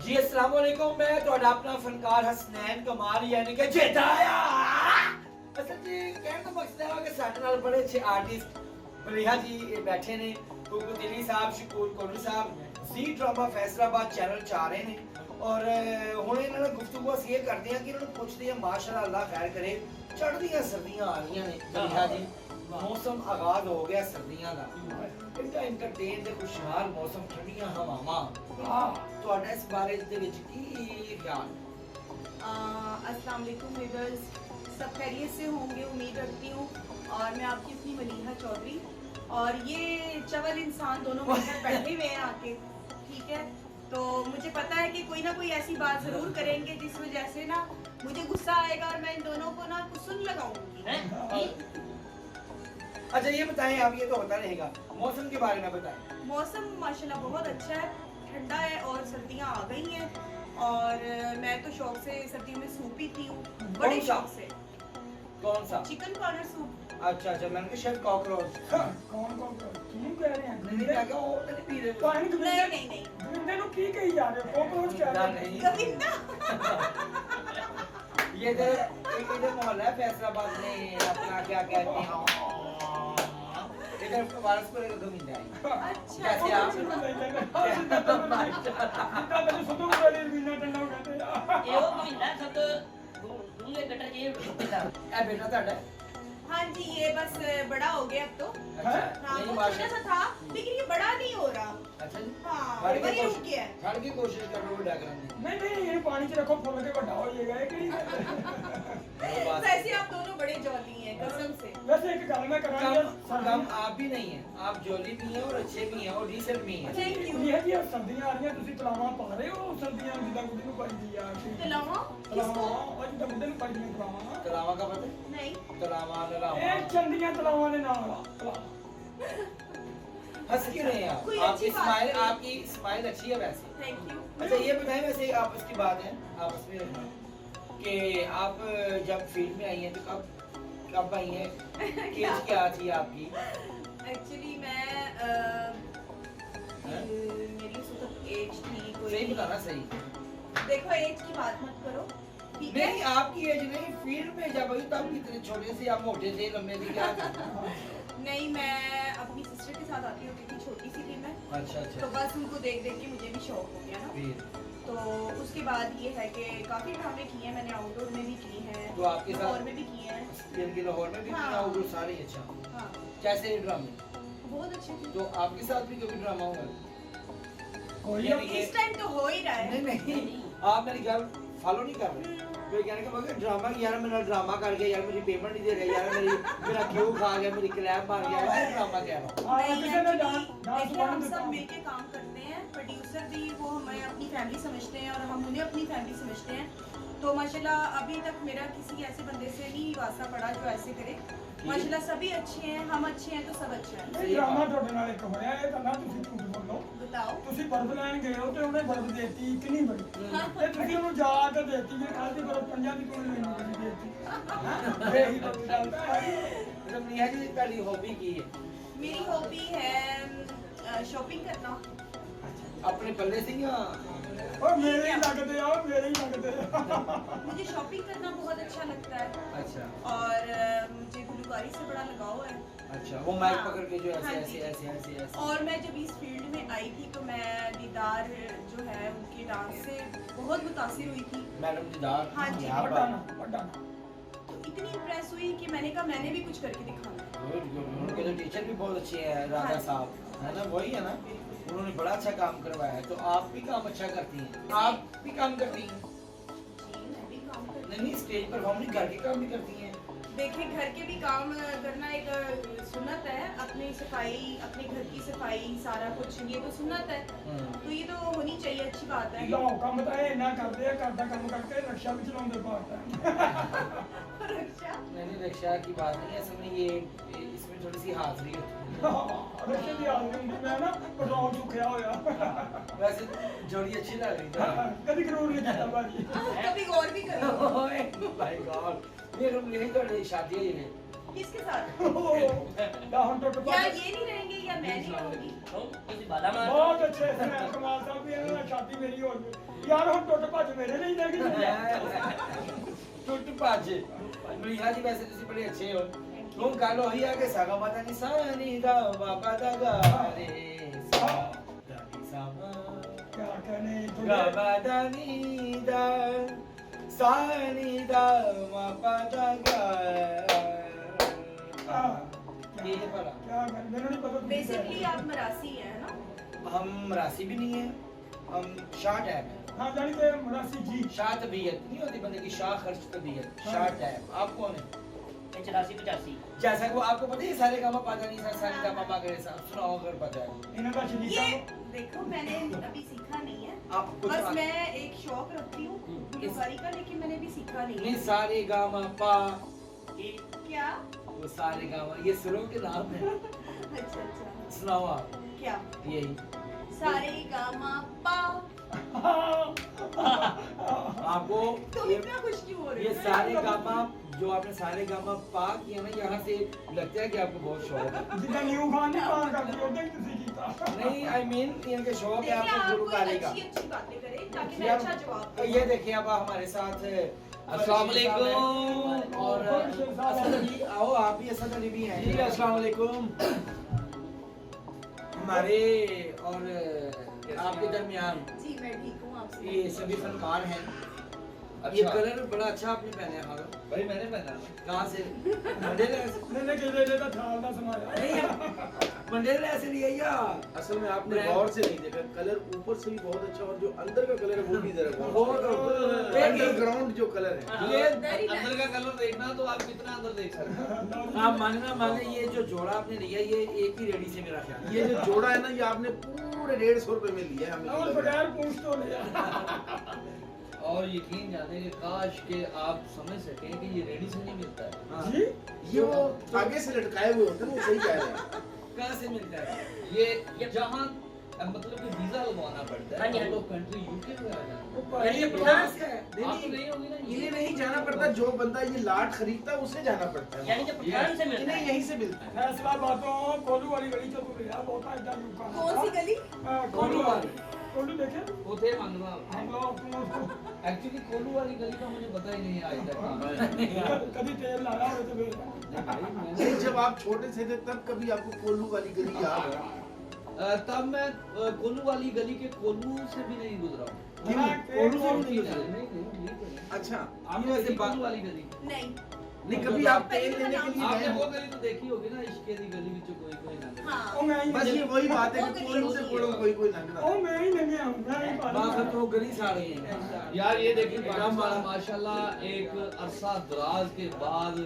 जी अस्सलाम वालेकुम, मैं ਤੁਹਾਡਾ ਆਪਣਾ ਫਨਕਾਰ ਹਸਨੈਨ ਕਮਾਲ ਯਾਨੀ ਕਿ ਜਿਤਾਇਆ। ਅਸਲ ਜੀ ਕਹਿਣ ਦਾ ਮਕਸਦ ਹੈ ਕਿ ਸਾਡੇ ਨਾਲ ਬੜੇ ਅੱਛੇ ਆਰਟਿਸਟ ਬਲੀਹਾ ਜੀ ਬੈਠੇ ਨੇ। ਕੁਕੂ ਦਿਲੀ ਸਾਹਿਬ, ਸ਼ਕੂਰ ਕੋਲੀ ਸਾਹਿਬ ਜ਼ੀ ਡਰਾਮਾ ਫੈਸਲਾਬਾਦ ਚੈਨਲ 'ਚ ਆ ਰਹੇ ਨੇ ਔਰ ਹੁਣ ਇਹਨਾਂ ਨਾਲ ਗੁਫ਼ਤਗੂ ਅਸੀਂ ਇਹ ਕਰਦੇ ਹਾਂ ਕਿ ਇਹਨਾਂ ਨੂੰ ਪੁੱਛਦੇ ਹਾਂ ਮਾਸ਼ਾਅੱਲਾ ਅੱਲਾਹ ਖੈਰ ਕਰੇ। ਚੜ੍ਹਦੀਆਂ ਸਰਦੀਆਂ ਆ ਰਹੀਆਂ ਨੇ ਬਲੀਹਾ ਜੀ, मौसम आगाज हो गया सर्दियों का, इतना एंटरटेन दे खुशहाल मौसम, ठंडियां हवावां, ਤੁਹਾਡਾ ਇਸ ਬਾਰੇ ਦੇ ਵਿੱਚ ਕੀ ख्याल? अस्सलाम वालेकुम व्यूअर्स, सब खैरियत से होंगे उम्मीद रखती हूँ। और मैं आपकी अपनी मलीहा चौधरी और ये चवल इंसान दोनों मिलकर बैठे हुए हैं आके, ठीक है। तो मुझे पता है कि कोई ना कोई ऐसी बात ज़रूर करेंगे जिस वजह से ना मुझे गुस्सा आएगा और मैं इन दोनों को ना कुछ सुन लगाऊंगी। अच्छा ये बताएं, आप ये तो होता रहेगा, मौसम के बारे में बताएं। मौसम माशाल्लाह बहुत अच्छा है, ठंडा है और सर्दियाँ आ गई हैं और मैं तो शौक से सर्दियों में सूप पीती हूँ, बड़े शौक से। कौन सा? Chicken corner soup. अच्छा अच्छा, मैंने कहा शायद कॉकरोच। कौन कॉकरोच क्यों कह रहे हैं? नहीं मैं क्या वो तो नहीं पी रहे? पानी तो नहीं नहीं नहीं गविंदे को की कही जा रहे हो, कॉकरोच कह रहे हैं। नहीं गोविंदा ये एक इधर मोहल्ला है फैसलाबाद में, अपना क्या कहते हैं इधर वारसपुर का गोविंदा है। अच्छा कैसे आप? ਇਹੋ ਮਹੀਨਾ ਸਭ ਦੂਲੇ ਗਟਰ ਜੇ ਪਿਤਾ ए बेटा ਤੁਹਾਡਾ? हाँ जी, ये बस बड़ा हो गया अब तो। अच्छा हाँ नहीं वो छोटा माशा सा था लेकिन ये बड़ा नहीं हो रहा। अच्छा जी हाँ बड़ी बड़ी कोशिश- रुक गया है। फड़ की कोशिश कर लो बड़ा करने नहीं नहीं ये पानी च रखो, फुल के बड़ा हो जाएगा। ये की वो बात वैसे आप दोनों बड़े जॉली हैं कसम से। वैसे एक गल मैं करांगा, कम आप भी नहीं है, आप जॉली भी हैं और अच्छे भी हैं और डिसेंट भी हैं। Thank you. ये जी सर्दियां आ रही हैं, ਤੁਸੀਂ ਤਲਾਵਾਂ ਪਾ ਰਹੇ ਹੋ? ਸਰਦੀਆਂ ਜਿੱਦਾਂ ਗੁੱਡੀ ਨੂੰ ਪਾਈਦੀ ਆ तलावा ਤਲਾਵਾਂ, किसको? ਉਹ ਜਿੱਦਾਂ ਗੁੱਡੇ ਨੂੰ ਪਾਈਦੀਆਂ ਤਲਾਵਾਂ, तलावा का पता है? नहीं तलावा नलावा ਇਹ ਚੰਦੀਆਂ ਤਲਾਵਾਂ ਦੇ ਨਾਲ ਆ ਤਲਾਵਾਂ। हंस क्यों रहे हैं आप? कोई आपकी अच्छी बात स्माइल, नहीं। आपकी स्माइल अच्छी है वैसे। Thank you. अच्छा ये बताएं, वैसे आपस की बात है आपस में रखना कि आप जब फील्ड में आई हैं तो कब आई हैं? एज क्या थी आपकी? एक्चुअली मैं मेरी उस वक्त एज थी सही कोई, बताना सही। देखो एज की बात मत करो, ठीक है। नहीं आपकी एज नहीं, फील्ड में जब आई तब कितने छोटे से आप मोटे थे लंबे थे क्या थे? नहीं मैं अपनी सिस्टर के साथ आती होती थी, छोटी सी थी मैं, अच्छा तो अच्छा बस उनको देख देख के मुझे भी शौक हो गया ना। फिर तो उसके बाद ये है कि काफ़ी ड्रामे किए हैं मैंने, आउटडोर में भी किए हैं तो आपके साथ- और में भी किए हैं। इनके लाहौर में भी हाँ। किया और सारे ही अच्छा। हाँ कैसे ड्रामे? बहुत अच्छे थे। तो आपके साथ भी कभी ड्रामा हुआ? ਕੋਈ ये भी- इस टाइम तो हो ही रहा है। नहीं नहीं आप मेरी गल फॉलो नहीं कर रहे। कोई कहने का मतलब ड्रामा की यार मेरा ड्रामा कर गया यार, मेरी पेमेंट नहीं दे रहा यार, मेरा क्यों खा गया, मेरी क्लैप मार गया, मैं ड्रामा कह रहा हूँ। ਹਾਂ नहीं, ਕਿਸੇ ਨੇ actually, डांस देखिए हम बन सब मिलके काम करते हैं, प्रोड्यूसर भी वो हमें अपनी फैमिली समझते हैं और हम उन्हें अपनी फैमिली समझते हैं। तो माशाल्लाह अभी तक मेरा किसी ऐसे बंदे से नहीं वास्ता पड़ा जो ऐसे करे। माशाल्लाह सभी अच्छे हैं, हम अच्छे हैं तो सब अच्छे हैं। ਇਹ ਡਰਾਮਾ ਤੁਹਾਡੇ ਨਾਲ ਇੱਕ ਹੋਇਆ, ਇਹ ਤਾਂ ਨਾ ਤੁਸੀਂ ਝੂਠ ਬੋਲੋ। बताओ। ਤੁਸੀਂ ਬਰਫ਼ ਲੈਣ ਗਏ ਹੋ ਤੇ ਉਹਨੇ ਬਰਫ਼ ਦੇਤੀ ਕਿੰਨੀ ਬੜੀ, ਤੇ ਤੁਸੀਂ ਉਹਨੂੰ ਜਾ ਕੇ ਦੇਤੀ ਜੇ ਕੱਲ ਦੀ ਬਰਫ਼ ਪੰਜਾਂ ਦੀ ਕੋਈ ਨਹੀਂ ਬੜੀ ਦੇਤੀ। ਹਾਂ ਇਹ ਹੀ ਤਾਂ ਗੱਲ ਹੈ। रमनिया जी पहली हॉबी की है? मेरी हॉबी है शॉपिंग करना। अपने पल्ले से या ਉਹ ਮੇਰੇ ਹੀ ਲੱਗਦੇ ਆ, ਉਹ ਮੇਰੇ ਹੀ ਲੱਗਦੇ ਆ। मुझे शॉपिंग करना बहुत अच्छा लगता है अच्छा और मुझे गुलकारी से बड़ा लगाव है। अच्छा वो माइक हाँ। पकड़ के जो हाँ ऐसे जी। ऐसे ऐसे ऐसे ऐसे और मैं जब इस फील्ड में आई थी तो मैं दीदार जो है उनके डांस से बहुत मुतासिर हुई थी। मैडम दीदार हाँ जी। क्या ਵੱਡਾ बात ਨਾ ਵੱਡਾ ਨਾ। तो इतनी इम्प्रेस हुई कि मैंने कहा मैंने भी कुछ करके दिखाना है। Good good. उनके तो टीचर भी बहुत अच्छे हैं राधा हाँ। साहब, है ना, वही है ना, उन्होंने बड़ा अच्छा काम करवाया है। तो आप भी काम अच्छा करती हैं, आप भी काम करती हैं? जी मैं भी काम करती नहीं नहीं स्टेज परफॉर्म नहीं, घर के काम भी करती हैं? हूँ। देखिए घर के भी काम करना एक सुन्नत है, अपनी सफाई अपने घर की सफाई सारा कुछ ये तो सुन्नत है, तो ये तो होनी चाहिए, अच्छी बात है। ਲਓ ਕੰਮ ਤਾਂ ਇਹ ਇੰਨਾ ਕਰਦੇ ਆ, ਘਰ ਦਾ ਕੰਮ ਕਰਕੇ ਰਕਸ਼ਾ ਵੀ ਚਲਾਉਂਦੇ ਪਾਰਟ ਟਾਈਮ। रक्षा नहीं नहीं रक्षा की बात नहीं है, असल में ये इसमें थोड़ी सी हाजिरी होती ਰਕਸ਼ੇ ਦੀ ਹਾਜ਼ਰੀ ਹੁੰਦੀ, ਮੈਂ ਨਾ ਪੈਟਰੋਲ ਚੁੱਕਿਆ ਹੋਇਆ। है। वैसे जोड़ी अच्छी लग रही है। ਕਦੀ ਕਰੂਰ ਨਹੀਂ ਕੀਤਾ ਭਾਜੀ। कभी और भी करो। माय गॉड ये रूम यही तो शादी है ये। किसके साथ? ਦਾ ਹੁਣ ਟੁੱਟ या ਪਾ ये नहीं रहेंगे या मैं नहीं आऊंगी? ਤੁਸੀਂ ਬਾਲਾ ਮਾਰ ਬਹੁਤ ਅੱਛੇ ਸਨੈਪ ਕਮਾਲ ਸਾਹਿਬ ਵੀ ਇਹਨਾਂ ਨਾਲ ਸ਼ਾਦੀ ਮੇਰੀ ਹੋ ਗਈ ਯਾਰ ਹੁਣ ਟੁੱਟ ਭੱਜ ਮੇਰੇ ਨਹੀਂ ਲੱਗੀ ਟੁੱਟ ਭੱਜ ਮਲੀਹਾ ਜੀ ਵੈਸੇ ਤੁਸੀਂ ਬੜੇ ਅੱਛੇ ਹੋ ਹੁਣ ਗੱਲ ਹੋਈ ਆ ਕਿ ਸਾਗਾ ਮਾਤਾ ਨੀ ਸਾਨੀ ਦਾ ਬਾਬਾ ਦਾ ਗਾਰੇ ਸਾ ਦਾਨੀ ਸਾਮਾ ਕਿਆ ਕਹਨੇ ਬਾਬਾ ਦਾ ਨੀ ਦਾ ਸਾਨੀ ਦਾ ਬਾਬਾ ਦਾ ਗਾਰੇ ये पढ़ा क्या कर मेरे नहीं पता बेसिकली आप मरासी हैं ना? हम राशि भी नहीं है हम शाह टैब है हाँ जानी के मरासी जी शाह तबीयत नहीं होती बंदे की शाह खर्च तबीयत शाह टैब आप कौन है 84 जैसा कि वो आपको पता है सारे गामा पाता नहीं सा सारे गामा पा गए साहब सुनाओ अगर पता है इन्हें का शरीका ये देखो मैंने अभी सीखा नहीं है, आप कुछ बस मैं एक शौक रखती हूँ गुलकारी का, लेकिन मैंने अभी सीखा नहीं नहीं है। सारे गामा पा क्या? वो सारे गामा ये सुरों के नाम है अच्छा अच्छा, सुनाओ आप क्या? यही सारे गामा पा। आपको तुम ये इतना खुश क्यों हो रहे ये हो? सारे गामा जो आपने सारे गामा पा किया ना यहाँ से लगता है कि आपको बहुत शौक है जितना न्यू खान नहीं पान करती होते ही तुसी जीता नहीं आई मीन इनके शौक है देखिए आपको आप गुरुकारी कोई का अच्छी अच्छी बातें करें ताकि मैं यार, अच्छा जवाब दूं। ये देखिए अब हमारे साथ अस्सलाम वालेकुम। और असद अली आओ आप भी असद अली भी हैं जी अस्सलाम वालेकुम। हमारे और आपके दरमियान जी मैं ठीक हूँ आपसे। ये सभी फनकार हैं अच्छा। ये कलर बड़ा अच्छा आपने पहना है हारो भाई मैंने पहना कहाँ से मंडेला से? मैंने कहते थे तो थाल ना समाया नहीं मंडेला से लिया या असल में आपने गौर से नहीं देखा, कलर ऊपर से भी बहुत अच्छा और जो अंदर का कलर है वो भी जरा बहुत अंडरग्राउंड जो कलर है ये अंदर का कलर देखना तो आप कितना अंदर देख सकते हैं। आप माने ना माने ये जो जोड़ा आपने लिया ये एक ही रेडी से मेरा ख्याल है। ये जो जोड़ा है ना ये आपने पूरे 150 रुपए में लिया है और हमें। बगैर पूछ तो लिया और यकीन जाने कि काश के आप समझ सकें कि ये रेडी से नहीं मिलता है। हाँ। जी ये वो आगे से लटकाए हुए होते हैं ना, वो सही कह रहे हैं। कहाँ से मिलता है ये जहाँ मतलब कि वीजा लगवाना पड़ता हाँ है जी, हम हाँ लोग कंट्री यूके वगैरह जाना यानी ये फ्रांस फ्रांस का है आपको नहीं होगी ना इन्हें नहीं जाना पड़ता, जो बंदा ये लाट खरीदता है उसे जाना पड़ता है। यानी कि पठान से मिलता इन्हें है। यहीं से मिलता है। फैसला बातों कोलू वाली गली चो तू लिया बहुत आइटा न्यू खान कौन सी गली? कोलू वाली कोलू देखे उथे मांगना हम लोग एक्चुअली कोलू वाली गली का मुझे पता ही नहीं है आज तक कहाँ है। कभी तेल लाया हो तो फिर नहीं भाई, मैंने- नहीं, जब आप छोटे से थे तब कभी आपको कोल्लू वाली गली याद है? तब मैं कोलू वाली गली के कोलू से भी नहीं गुजरा हूँ। हाँ, कोलू वाली नहीं गली। नहीं नहीं अच्छा आपने वैसे देखी बा- कोलू वाली गली नहीं। नहीं, कभी आप तेल लेने के लिए आपने गए वो हो? गली तो देखी होगी ना, इश्के दी गली विच कोई कोई ना हाँ। ओ मैं ही बस ये वही बात है कि कोल्लू से कोल्लू कोई कोई लंघ रहा ओ है। मैं ही नहीं हूं मैं ही बाखर तो गली साड़ी है यार ये देखिए पाकिस्तान माशाल्लाह एक अरसा दराज के बाद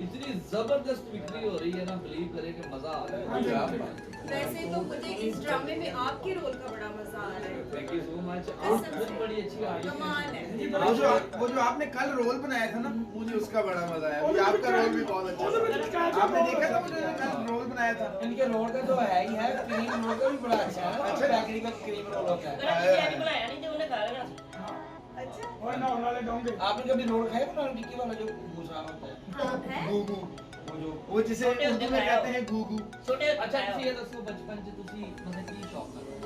इतनी जबरदस्त बिक्री हो रही है ना, बिलीव करें कि मजा आ रहा है। क्या बात है। वैसे तो मुझे इस ड्रामे में आपके रोल का बड़ा मजा आ रहा है। Thank you so much. कसम आप से। खुद बड़ी अच्छी आर्टिस्ट कमाल है। वो जो आपने कल रोल बनाया था ना, मुझे उसका बड़ा मजा आया। मुझे आपका रोल भी बहुत अच्छा लगा। आपने देखा था मुझे कल रोल बनाया था? इनके रोड का तो है ही है क्रीम रोड का भी बड़ा अच्छा है अच्छा बेकरी का क्रीम रोल होता है अगर किसी ने बनाया नहीं तो उन्हें खा लेना। अच्छा। और ना वाले डोंगे आपने कभी रोड खाया ना टिक्की वाला जो भूसा होता है हाँ है। गूगू, वो जो वो जिसे उर्दू में कहते हैं गूगू। छोटे अच्छा ਤੁਸੀਂ ਇਹ ਦੱਸੋ ਬਚਪਨ ਚ ਤੁਸੀਂ मतलब ਕੀ ਸ਼ੌਕ ਕਰਦੇ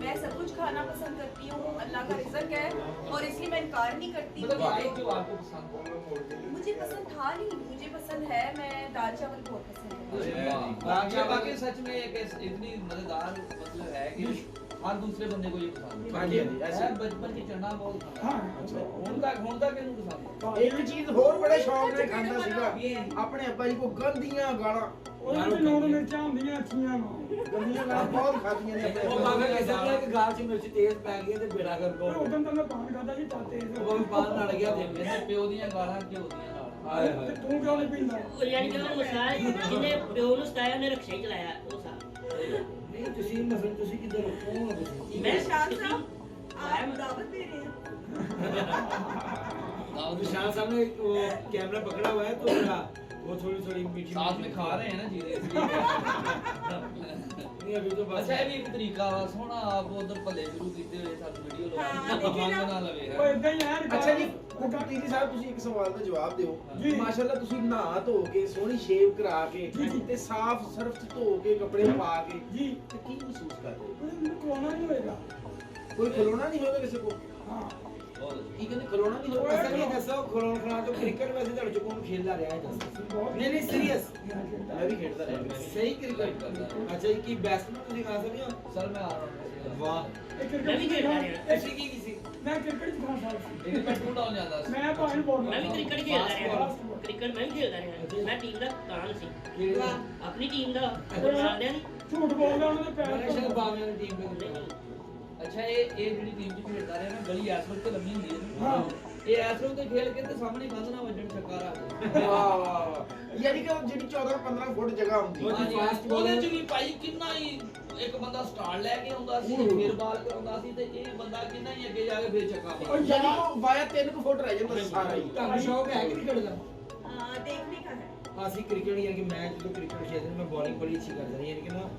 मैं सब कुछ खाना पसंद करती हूँ, अल्लाह का रिज़्क है और इसलिए मैं इनकार नहीं करती मतलब हूँ। एक जो आपको पसंद हो। मुझे पसंद था नहीं, मुझे पसंद है, मैं दाल चावल बहुत पसंद है। वाह वाकई सच में एक इतनी मजेदार मतलब है कि हर दूसरे बंदे को ये पसंद है। हाँ जी, हाँ जी, ऐसे। है बचपन की चना बहुत खाना हाँ ਹੁਣ ਤੱਕ ਇਹਨੂੰ ਪਸੰਦ ਹੈ। एक चीज और बड़े शौक ने खांदा सीगा अपने अब्बा जी को गंदियां गाला ਉਹਦੇ ਵਿੱਚ ਲੂਣ ਮਿਰਚਾਂ ਹੁੰਦੀਆਂ ਅੱਛੀਆਂ ਨੂੰ गंदियां गाला बहुत खाती हैं वो बाबा कैसा है कि गाल से मिर्च तेज पै गई तो बेड़ा कर को ਉਦੋਂ ਤਾਂ ਮੈਂ ਪਾਣ ਖਾਦਾ ਜੀ ਤਾਤੇ वो भी पान लड़ गया थे ਕਹਿੰਦੇ ਪਿਓ ਦੀਆਂ ਗਾਲਾਂ ਘਿਓ ਦੀਆਂ ਨਾਲ हाय हाय ਤੇ ਤੂੰ ਕਿਉਂ ਨਹੀਂ ਪੀਂਦਾ ਉਹ ਯਾਨੀ ਕਿ ਉਹ ਮਸਾਲਾ ਜਿਹਨੇ ਪਿਓ ਨੂੰ ਸਤਾਇਆ ਉਹਨੇ ਰਕਸ਼ਾ ਹੀ ਚਲਾਇਆ ਉਹ ਸਾਹ। नहीं तुसी मसल तुसी किधर कौन हो तुसी मैं निशान साहब, आप दावत दे रहे हैं। निशान साहब ने वो कैमरा पकड़ा हुआ है तो जरा वो थोड़ी थोड़ी मीठी साथ में खा रहे हैं ना जीरे नहीं अभी तो बस अच्छा ये भी एक तरीका वा सोना आप उधर भले शुरू कीते हुए साथ वीडियो हाँ, लगा देखिए ना। बना लवे ਉਹ ਇਦਾਂ ਹੀ ਹੈ अच्छा जी ਹੁਕਮਦੀਨ ਸਾਹਿਬ ਤੁਸੀਂ ਇੱਕ ਸਵਾਲ ਦਾ ਜਵਾਬ ਦਿਓ ਜੀ। ਮਾਸ਼ਾਅੱਲਾ ਤੁਸੀਂ ਨਹਾ ਧੋ ਕੇ ਸੋਹਣੀ ਸ਼ੇਵ ਕਰਾ ਕੇ ਜੀ, ਜੀ। ਤੇ ਸਾਫ਼ ਸਰਫ ਚ ਧੋ ਕੇ ਕੱਪੜੇ ਪਾ ਕੇ ਜੀ ਤੇ ਕੀ ਮਹਿਸੂਸ ਕਰਦੇ ਹੋ? ਮੈਨੂੰ ਕੋਣਾ ਨਹੀਂ ਹੋਏਗਾ ਕੋਈ ਖਲੋਣਾ ਨਹੀਂ ਹੋਵੇਗਾ ਕਿਸੇ ਕੋ ਹਾਂ ਕੀ ਕਹਿੰਦੇ ਖਲੋਣਾ ਨਹੀਂ ਹੋਵੇਗਾ ਅਸਲ ਇਹ ਦੱਸੋ ਖਲੋਣ ਖਲਾ ਤੋਂ ਕ੍ਰਿਕਟ ਵੈਸੇ ਤੁਹਾਡੇ ਚੋਂ ਕੌਣ ਖੇਡਦਾ ਰਿਹਾ ਹੈ ਦੱਸੋ ਨਹੀਂ ਨਹੀਂ ਸੀਰੀਅਸ ਮੈਂ ਵੀ ਖੇਡਦਾ ਰਿਹਾ ਸਹੀ ਕ੍ਰਿਕਟ ਅੱਛਾ ਇਹ ਕੀ ਬੈਟਸਮੈਨ ਤੁਸੀਂ ਕਹਾ ਸਕਦੇ ਹੋ सर मैं आ रहा हूँ ਵਾਹ ਮੈਂ ਵੀ ਖੇਡਦਾ ਰਿਹਾ ਤੁਸੀਂ ਕੀ ਸੀ ਮੈਂ ਕ੍ਰਿਕਟ ਚ ਖਾਂ ਸਾਲ ਸੀ लेकिन मैं टू डाउन जाता था ਮੈਂ ਭਾਵੇਂ ਬੋਲ ਮੈਂ ਵੀ ਕ੍ਰਿਕਟ ਖੇਡਦਾ ਰਿਹਾ ਕ੍ਰਿਕਟ ਮੈਂ ਵੀ ਖੇਡਦਾ ਰਿਹਾ ਮੈਂ ਟੀਮ ਦਾ ਕਪਤਾਨ ਸੀ ਖੇਡਦਾ ਆਪਣੀ ਟੀਮ ਦਾ ਜਾਣਦਿਆ ਨਹੀਂ ਝੂਠ ਬੋਲਦਾ ਉਹਨਾਂ ਦੇ ਪੈਰ ਮੈਂ ਸ਼ਾਇਦ ਤੋਂ ਬਾਵੇਂ ਵਾਲੀ ਟੀਮ ਦੇ ਨਹੀਂ, अच्छा ये ਜਿਹੜੀ ਟੀਮ ਚ ਖੇਡਦਾ ਰਿਹਾ ਨਾ ਗਲੀ ਇਸ ਵਕਤ ਲੰਮੀ ਹੁੰਦੀ ਹੈ ਹਾਂ ਇਹ ਇਸ ਵਕਤ ਖੇਲ ਕੇ ਤੇ ਸਾਹਮਣੇ ਕੰਧ ਨਾ ਵੱਜਣ ਛੱਕਾ ਰੱਖ ਵਾਹ ਵਾਹ ਯਾਨੀ ਕਿ ਉਹ ਜਿਹੜੀ 14-15 ਫੁੱਟ ਜਗ੍ਹਾ ਹੁੰਦੀ ਹੈ ਉਹਦੀ fast ਉਹਦੇ bowler- ਚ ਵੀ ਭਾਈ ਕਿੰਨਾ ਹੀ ਇੱਕ ਬੰਦਾ ਸਟਾਰਟ ਲੈ ਕੇ ਆਉਂਦਾ ਸੀ ਫਿਰ ਬਾਲ ਕਰਾਉਂਦਾ ਸੀ ਤੇ ਇਹ ਬੰਦਾ ਕਿੰਨਾ ਹੀ ਅੱਗੇ ਜਾ ਕੇ ਫਿਰ ਚੱਕਾ ਉਹ ਮਾਰਦਾ ਯਾਨੀ ਕਿ ਉਹ ਵਾਇਆ 3 ਫੁੱਟ ਰਹਿ ਜਾਂਦਾ ਸਾਰਾ ਹੀ ਤੁਹਾਨੂੰ ਸ਼ੌਕ ਹੈ ਕ੍ਰਿਕਟ ਦਾ देखने का है ਅਸੀਂ ਕ੍ਰਿਕਟ ਯਾਨੀ ਕਿ ਮੈਂ ਜਦੋਂ ਕ੍ਰਿਕਟ ਖੇਡਦਾ ਸੀ ਮੈਂ ਬੋਲਿੰਗ ਬੜੀ ਅੱਛੀ ਕਰਦਾ ਸੀ ਯਾਨੀ ਕਿ ਨਾ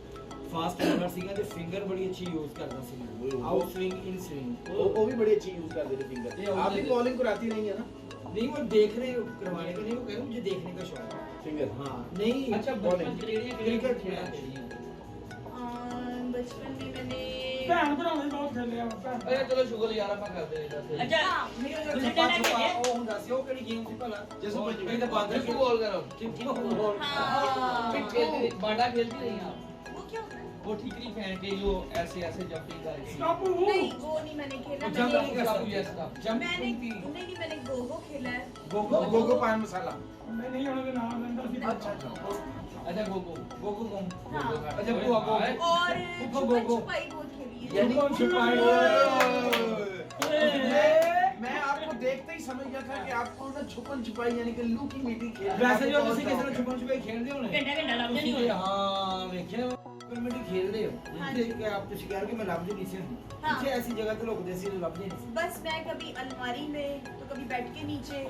ਫਾਸਟ ਬੋਲਰ ਸੀਗਾ ਤੇ ਫਿੰਗਰ ਬੜੀ ਅੱਛੀ ਯੂਜ਼ ਕਰਦਾ ਸੀ ਆਊਟ ਸਵਿੰਗ ਇਨ ਸਵਿੰਗ वो भी बड़ी अच्छी यूज करते थे ये फिंगर आप भी उधर- बॉलिंग कराती नहीं है ना नहीं वो देखने करवाने का नहीं वो कह रहा हूँ मुझे देखने का शौक है फिंगर हाँ नहीं अच्छा बचपन ਚ ਕਿਹੜੀਆਂ क्रिकेट ਖੇਡਾਂ खेला ਖੇਡੀਆਂ बचपन में मैंने ਭੈਣ ਭਰਾਵਾਂ ਨੇ ਬਹੁਤ ਖੇਲਿਆ ਵਾ ਭੈਣ ਅਰੇ ਚਲੋ ਸ਼ੁਗਰ ਯਾਰ ਆਪਾਂ ਕਰਦੇ ਹਾਂ ਅੱਛਾ मेरा ਤੁਸੀਂ छुपा ਕਿਹੜਾ छुपा ਖੇਡਿਆ? वो ਹੁੰਦਾ ਸੀ ਉਹ ਕਿਹੜੀ ਗੇਮ ਸੀ ਭਲਾ जैसे और कहीं तो बांदर जिसको बोल कर हाँ। फिर खेलती रही बांटा खेलती रही आप वो क्या होता है वो ठीकरी फेंक के जो ऐसे ऐसे जंपिंग करती ਸਟਾਪੂ नहीं वो नहीं मैंने खेला जंप नहीं मैंने कर Stop, yes, सकते stop. जंप मैंने थी नहीं मैंने गोगो खेला है गोगो गोगो पान मसाला ਮੈਂ ਨਹੀਂ ਉਹਨਾਂ ਦੇ ਨਾਮ ਲੈਂਦਾ ਸੀ अच्छा अच्छा अच्छा गोगो गोगो गोम हाँ। अच्छा बुआ गोगो और गोगो, छुपन गोगो। छुपाई बहुत खेली है यानी छुपन मैं आपको देखते ही समझ गया था कि आपको ना छुपन छुपाई यानी कि लू की मीटिंग खेल वैसे जो ਤੁਸੀਂ ਕਿਸੇ ਨਾਲ ਛੁਪਣ ਛੁਪੇ ਖੇਡਦੇ ਹੋਣੇ ਘੰਟਾ ਘੰਟਾ ਲੱਭਦੇ ਨਹੀਂ ਤੁਸੀਂ ਹੋਏ ਹਾਂ ਵੇਖਿਆ ਕਮੇਡੀ ਖੇਡਦੇ ਹੋ हाँ ਤੇ जी। ਕਿ ਆਪ ਤੁਸੀਂ ਕਹਿ ਰਹੇ ਕਿ ਮੈਂ ਲੱਭਦੀ ਨਹੀਂ ਸੀ हाँ। ਕਿੱਥੇ ਐਸੀ ਜਗ੍ਹਾ ਤੇ ਲੁਕਦੇ ਸੀ ਲੱਭਦੇ ਨਹੀਂ ਸੀ बस मैं कभी अलमारी में तो कभी बेड के नीचे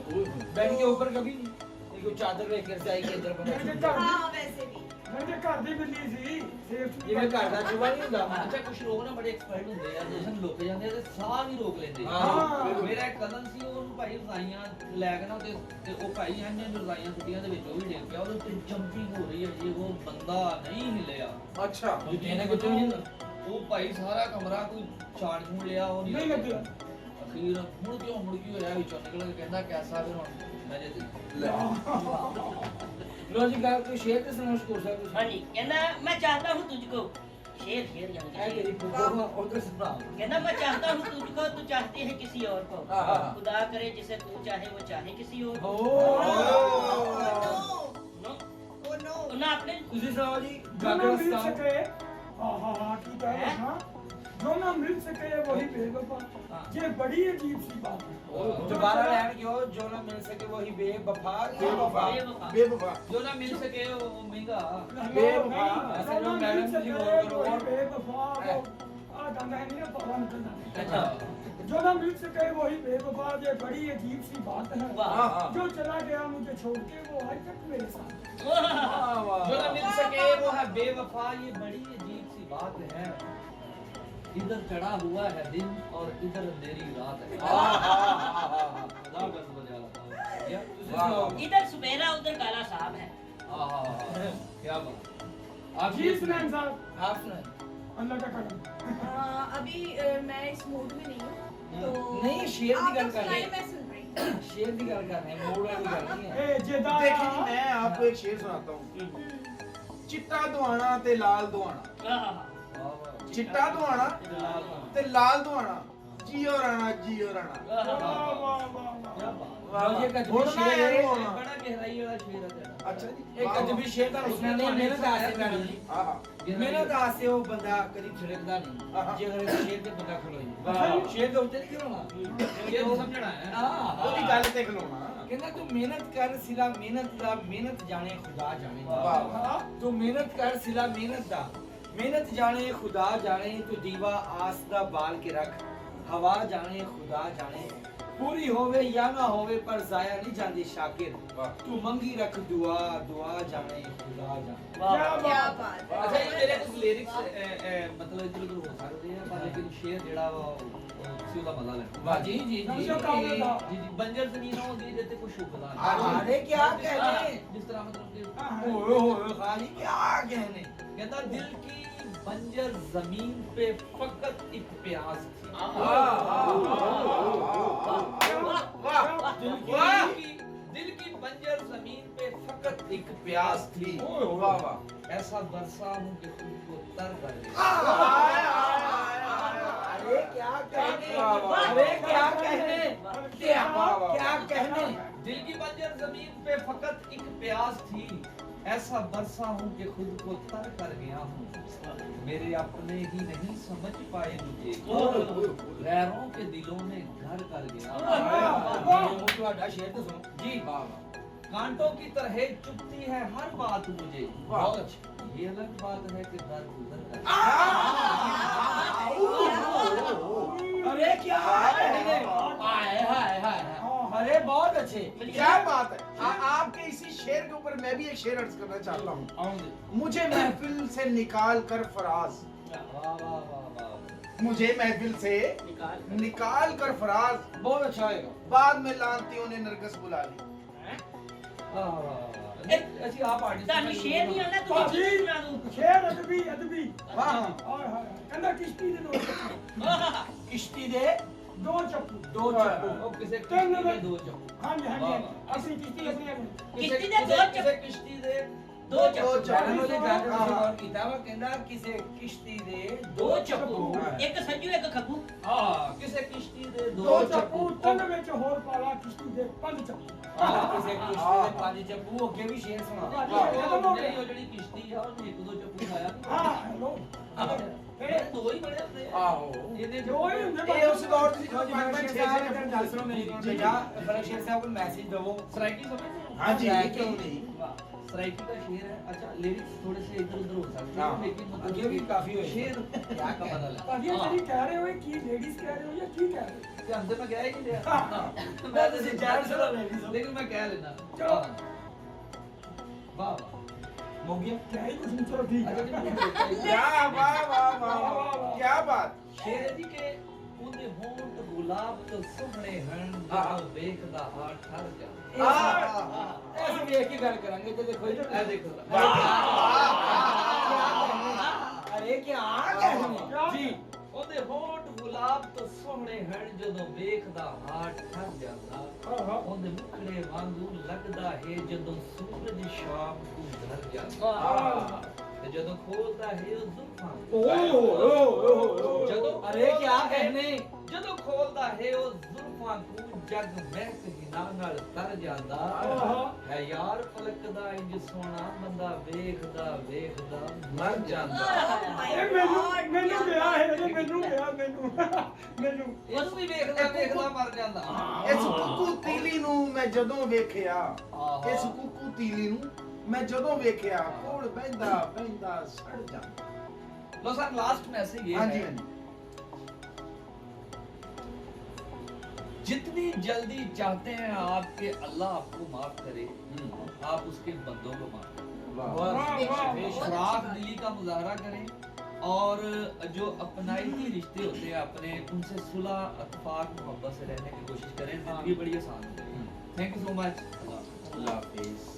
बेड के ऊपर कभी नहीं कोई चादर लेकर से आई के अंदर बना ਮੇਰੇ छुपा। ਘਰ हाँ वैसे भी ਮੇਰੇ ਘਰ ਦੀ ਬਿੱਲੀ ਸੀ ਸੇਫ ਜਿਵੇਂ ਘਰ ਦਾ ਚੁਬਾ ਨਹੀਂ ਹੁੰਦਾ ਅੱਛਾ ਕੁਝ ਲੋਕ ਨਾ ਬੜੇ ਐਕਸਪਰਟ ਹੁੰਦੇ ਆ ਜਿਸਨ ਲੁੱਕ ਜਾਂਦੇ ਆ ਤੇ ਸਾਹ ਵੀ ਰੋਕ ਲੈਂਦੇ ਆ ਹਾਂ। ਮੇਰਾ ਇੱਕ ਕਜ਼ਨ ਸੀ ਉਹਨੂੰ ਭਾਈ ਰਜ਼ਾਈਆਂ ਲੈ ਕੇ ਨਾ ਤੇ ਉਹ ਭਾਈ ਇੰਨੇ ਰਜ਼ਾਈਆਂ ਛੁੱਟੀਆਂ ਦੇ ਵਿੱਚ ਉਹ ਵੀ ਡਿੱਗ ਪਿਆ ਉਹਦੇ ਤੇ ਜੰਪਿੰਗ ਹੋ ਰਹੀ ਹੈ ਜੀ ਉਹ ਬੰਦਾ ਨਹੀਂ ਹਿੱਲਿਆ अच्छा ਇਹਨੇ ਕੁਝ ਨਹੀਂ ਹੁੰਦਾ ਉਹ ਭਾਈ ਸਾਰਾ ਕਮਰਾ ਕੋਈ ਛਾੜ ਛੂੜ ਲਿਆ ਉਹ ਨਹੀਂ ਲੱਗਿਆ ਅਖੀਰ ਮੁੜ ਕੇ ਹੋਇਆ ਵਿੱਚੋਂ ਨਿਕਲ ਕੇ ਕਹਿੰਦਾ ਕੈਸਾ ਫਿਰ ਹੁਣ ਮੈਂ ਜੇ लो जी गाल कोई शेर के समझ को सकते ਹਾਂਜੀ ਕਹਿੰਦਾ ਮੈਂ ਚਾਹਤਾ ਹੂੰ ਤੁਝਕੋ शेर शेर है जान तेरी फुफा उधर सुना कहना मैं चाहता हूँ तुझको तू चाहती है किसी और को हाँ, हाँ। खुदा करे जिसे तू चाहे वो चाहे किसी और को नो ना अपने ਤੁਸੀਂ ਸੁਣਾਓ ਜੀ जो ना मिल गागस्तान सके हाँ की कह हैं? रहा जो ना मिल सके वही बेवफा ये बड़ी अजीब सी बात है दोबारा लैंड क्यों जो ना मिल सके वही बेवफा बेवफा बेवफा बेवफा जो ना मिल सके वो महंगा बेवफा। ऐसा जो जो ना मिल मैडम जी सके बोल करो। वही बेवफा वो आ गाना है नहीं पता नहीं अच्छा जो ना मिल सके वही बेवफा ये बड़ी अजीब सी बात है वाह हाँ हाँ जो चला गया मुझे छोड़ के वो आज तक मेरे साथ जो ना मिल सके वो है बेवफा ये बड़ी अजीब सी बात है इधर चढ़ा हुआ है दिन और इधर अंधेरी रात है खुदा बस बजा रहा क्या ਤੁਸੀਂ ਸੁਣਾਓ इधर सुबेरा उधर काला साहब है क्या बात आप जी ये सुनाएं साहब आप सुनाए अल्लाह का करम अभी मैं इस मूड में नहीं हूँ तो नहीं, शेर की आप गल लोग कर रहे सुनाइए, मैं सुन रही हूँ शेर की गल कर रहे हैं मूड वाली गल नहीं है ए जेदा देखिए जी मैं आपको एक शेर सुनाता हूँ चिट्टा दुआना ते लाल दुआना चिट्टा दुआना ते लाल दुआना जियो राणा वाह वाह वाह वाह रोजे का ਹੁਣ जो ਮੈਂ शेर है ਇਹਨੂੰ ਹੋਣਾ। बड़ा गहराई वाला शेर है अच्छा जी एक अजबी शेर था उसने नहीं मेहनत आसे मैडम जी हाँ हाँ मेहनत आसे वो बंदा कभी छिड़कदा नहीं जे अगर इस शेर ते बंदा खलोई शेर के उत्ते नहीं खलोना ये तो समझना है ਉਹਦੀ ਗੱਲ ਤੇ ਖਲੋਣਾ कहना तू मेहनत कर सिला मेहनत दा मेहनत जाने खुदा जाने वाह वाह तू मेहनत कर सिला मेहनत दा मेहनत जाने खुदा जाने तू दीवा आस दा बाल के रख हवा जाने खुदा जाने पूरी होवे या ना होवे पर जाया नहीं जाती शाकिर वाह तू मंगी रख दुआ दुआ जाने खुदा जाने क्या क्या बात बात है अच्छा ये मेरे कुछ लिरिक्स मतलब इधर उधर हो सकते हैं पर लेकिन शेर जेड़ा वा उसी का मजा लेना वाह जी जी जी जी जी बंजर जमीन होगी जैसे कुछ शुक्ला अरे क्या कहने जिस तरह मतलब कि ओए होए खाली क्या कहने कहता दिल की बंजर जमीन पे फकत एक प्यास थी दिल की बंजर जमीन पे फकत एक प्यास थी वाह वाह ऐसा बरसा हूँ कि खुद को तर कर ले अरे क्या कहने अरे क्या कहने क्या कहने दिल की बंजर जमीन पे फकत एक प्यास थी ऐसा बरसा हूँ कि खुद को तर कर गया हूँ मेरे अपने ही नहीं समझ पाए मुझे गैरों के दिलों में घर कर गया शेर तो सुनो जी कांटों की तरह चुभती है हर बात मुझे बहुत अच्छा ये अलग बात है कि दर गुजर कर अरे क्या कहने हाय हाय हाय अरे बहुत अच्छे क्या बात है आपके इसी शेर के ऊपर मैं भी एक शेर अर्ज करना चाहता हूँ मुझे महफिल से निकाल कर फराज मुझे महफिल से निकाल कर फराज बहुत अच्छा होएगा बाद में लानतियों ने नरगस बुला ली अच्छी आप आर्टिस्ट ਤੁਹਾਨੂੰ ਸ਼ੇਰ ਨਹੀਂ ਆਉਂਦਾ ਤੂੰ ਭਾਜੀ ਸੁਣਾ ਦੂੰ ਸ਼ੇਰ ਅਦਬੀ ਅਦਬੀ वाह ਹਾਏ ਹਾਏ ਕਹਿੰਦਾ ਕਿਸ਼ਤੀ ਦੇ ਦੋ ਚੱਪੂ किश्ती दे ਦੋ ਚੱਪੂ दो चप्पू ਉਹ ਕਿਸੇ ਤਿੰਨ ਕਿਸ਼ਤੀ ਦੇ ਦੇ- ਦੋ ਚੱਪੂ ਹਾਂਜੀ ਹਾਂਜੀ ਅਸੀਂ ਕਿਸ਼ਤੀ ਆਪਣੀ ਆਪਣੀ ਕਿਸ਼ਤੀ ਦੇ ਦੋ ਚੱਪੂ। ਕਿਸੇ ਕਿਸ਼ਤੀ ਦੇ ਦੋ ਚੱਪੂ ਜਾਨਨ ਉਹਦੇ ਜਾਨਨ ਨੂੰ ਗੌਰ ਕੀਤਾ ਵਾ ਕਹਿੰਦਾ ਕਿਸੇ ਕਿਸ਼ਤੀ ਦੇ ਦੋ ਚੱਪੂ ਇੱਕ ਸੱਜੂ ਇੱਕ ਖੱਬੂ ਹਾਂ ਕਿਸੇ ਕਿਸ਼ਤੀ ਦੇ ਦੋ ਦੋ ਚੱਪੂ ਤਿੰਨ ਵਿੱਚ ਹੋਰ ਪਾਲਾ ਕਿਸ਼ਤੀ ਦੇ ਪੰਜ ਚੱਪੂ ਕਿਸੇ ਕਿਸ਼ਤੀ ਦੇ ਪੰਜ ਚप्पू ਅੱਗੇ ਵੀ ਸ਼ੇਰ ਸੁਣਾ ਨਹੀਂ ਉਹ ਜਿਹੜੀ ਕਿਸ਼ਤੀ ਆ ਉਹਨੇ ਇੱਕ ਦੋ ਚੱਪੂ ਖਾਇਆ ਹਾਂ ਹੈਲੋ ਇਹ ਦੋ ਹੀ ਬਣੇ ਹੁੰਦੇ ਆ ਆਹੋ ਇਹਦੇ ਦੋ ਹੀ ਹੁੰਦੇ ਇਹ ਉਸ ਦੌਰ ਦੀ ਲਓ ਜੀ ਬਲਕ ਸ਼ੇਰ ਸਾਹਿਬ ਅਗਰ ਗੱਲ ਸੁਣੋ ਮੇਰੀ जी, ਜਾਂ ਬਲਕ ਸ਼ੇਰ ਸਾਹਿਬ ਨੂੰ ਮੈਸੇਜ ਦਵੋ सराइकी समझते हैं हाँ जी सराइकी। क्यों नहीं वाह, सराइकी का शेर है अच्छा लिरिक्स थोड़े से इधर उधर हो सकते हाँ। हैं लेकिन मतलब आगे भी काफी हुए। शेर क्या का पता लगा ਭਾਜੀ ਇਹ ਜਿਹੜੀ ਕਹਿ ਰਹੇ ਹੋ ਇਹ ਕੀ ਲੇਡੀਜ਼ ਕਹਿ ਰਹੇ ਹੋ ਜਾਂ ਕੀ ਕਹਿ ਰਹੇ ਹੋ क्या अंदर में गया ही नहीं हाँ। मैं तो सिर्फ जान सुना रही थी। लेकिन मैं कह लेना चलो। वाह हो गया ਕਿਆ ਹੀ ਕੁਝ ਨਹੀਂ ਚਲੋ ਠੀਕ अच्छा ਹੈ जी क्या वाह वाह वाह क्या बात शेर जी के ਉਹਦੇ ਹੋਂਠ ਗੁਲਾਬ ਤੋਂ ਸੁਹਣੇ ਹਨ हाँ। ਜਦੋਂ ਵੇਖਦਾ ਹਾਰ ਠਰ ਜਾ ऐसे देख के गल करेंगे तो देखो इधर ਇਹ ਦੇਖੋ अरे क्या कहने जी ਉਹਦੇ ਹੋਂਠ ਗੁਲਾਬ ਤੋਂ ਸੁਹਣੇ ਹਨ ਜਦੋਂ ਵੇਖਦਾ ਹਾਰ ਠਰ ਜਾਂਦਾ ਉਹਦੇ ਮੁਖੜੇ ਵਾਂਗੂ ਲੱਗਦਾ ਹੈ ਜਦੋਂ ਸੂਰਜ ਸ਼ਾਮ ਨੂੰ ਢਲ ਜਾਂਦਾ ਤੇ ਜਦੋਂ ਖੋਲਦਾ ਹੈ ਉਹ ਜ਼ੁਲਫਾਂ ਜਦੋਂ अरे क्या कहने ਜਦੋਂ ਖੋਲਦਾ ਹੈ ਉਹ ਜ਼ੁਲਫਾਂ ਨੂੰ ਜਗ ਮਹਿਕ ਹਿਨਾ ਨਾਲ ਤਰ ਜਾਂਦਾ ਹੈ ਯਾਰ ਪਲਕ ਦਾ ਇੰਜ ਸੋਹਣਾ ਬੰਦਾ ਵੇਖਦਾ ਵੇਖਦਾ ਮਰ ਜਾਂਦਾ ਇਹ ਮੈਨੂੰ ਗਿਆ ਹੈ ਇਹ ਮੈਨੂੰ ਗਿਆ ਮੈਨੂੰ ਇਹਨੂੰ ਵੀ ਵੇਖਦਾ ਵੇਖਦਾ ਮਰ ਜਾਂਦਾ ਇਸ ਕੁੱਕੂ ਤੀਲੀ ਨੂੰ ਮੈਂ ਜਦੋਂ ਵੇਖਿਆ ਆਹਾ। ਇਸ ਕੁੱਕੂ ਤੀਲੀ ਨੂੰ ਮੈਂ ਜਦੋਂ ਵੇਖਿਆ ਕੋਲ ਬਹਿੰਦਾ ਬਹਿੰਦਾ ਸੜ ਜਾਂਦਾ लो सर लास्ट मैसेज ये हाँ जी है हाँ जी जितनी जल्दी चाहते हैं आपके अल्लाह आपको माफ करे आप उसके बंदों को माफ करें शराफ दिली का मुजाहरा करें और जो अपनाइती रिश्ते होते हैं अपने उनसे सुलह अतफाक मोहब्बत से रहने की कोशिश करें जिंदगी बड़ी आसान है thank you so much Allah Hafiz